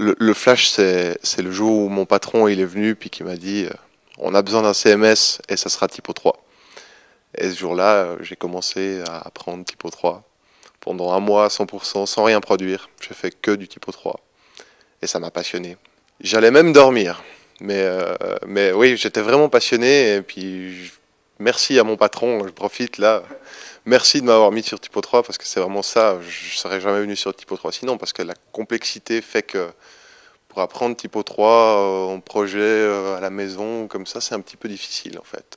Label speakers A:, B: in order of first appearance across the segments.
A: Le flash, c'est le jour où mon patron il est venu puis qui m'a dit on a besoin d'un CMS et ça sera Typo 3. Et ce jour-là, j'ai commencé à apprendre Typo 3 pendant un mois à 100% sans rien produire. J'ai fait que du Typo 3 et ça m'a passionné. J'allais même dormir, mais oui, j'étais vraiment passionné et puis merci à mon patron, je profite là. Merci de m'avoir mis sur Typo 3 parce que c'est vraiment ça. Je serais jamais venu sur Typo 3 sinon parce que la complexité fait que pour apprendre Typo 3 en projet à la maison, comme ça, c'est un petit peu difficile en fait.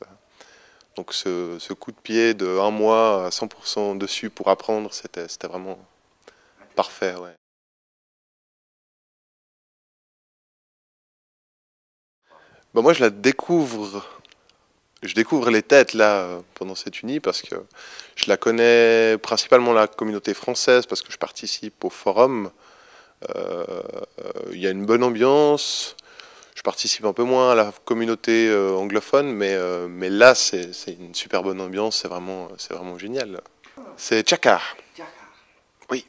A: Donc ce coup de pied de un mois à 100% dessus pour apprendre, c'était vraiment parfait. Ouais. Bah, moi, je découvre les têtes là pendant cette uni parce que je la connais principalement la communauté française parce que je participe au forum. Il y a une bonne ambiance. Je participe un peu moins à la communauté anglophone, mais là, c'est une super bonne ambiance, c'est vraiment génial. C'est Tchakar. Oui,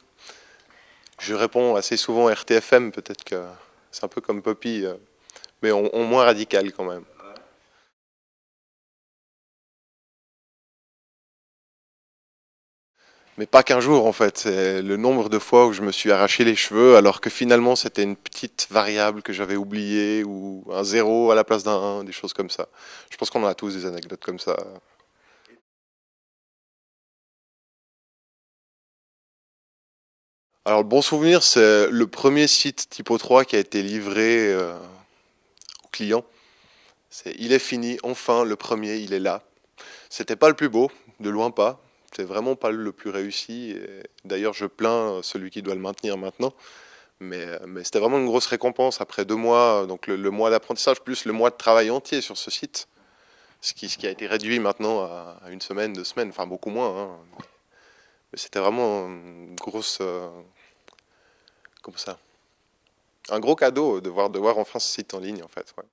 A: je réponds assez souvent à RTFM, peut-être que c'est un peu comme Poppy, mais on moins radical quand même. Mais pas qu'un jour en fait, c'est le nombre de fois où je me suis arraché les cheveux alors que finalement c'était une petite variable que j'avais oubliée ou un zéro à la place d'un 1, des choses comme ça. Je pense qu'on en a tous des anecdotes comme ça. Alors le bon souvenir, c'est le premier site Typo 3 qui a été livré au client. Il est fini, enfin le premier, il est là. C'était pas le plus beau, de loin pas. C'est vraiment pas le plus réussi. D'ailleurs, je plains celui qui doit le maintenir maintenant. Mais c'était vraiment une grosse récompense après 2 mois, donc le mois d'apprentissage plus le mois de travail entier sur ce site, ce qui a été réduit maintenant à une semaine, 2 semaines, enfin beaucoup moins. Hein. Mais c'était vraiment une grosse, comme ça, un gros cadeau de voir enfin ce site en ligne en fait. Ouais.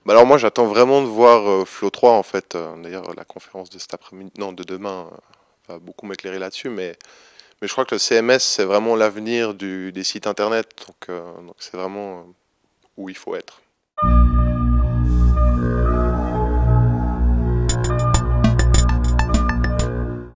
A: Bah alors moi j'attends vraiment de voir Flow 3 en fait. D'ailleurs la conférence de cet après-midi, non de demain, va beaucoup m'éclairer là-dessus. Mais je crois que le CMS c'est vraiment l'avenir des sites internet. Donc c'est vraiment où il faut être.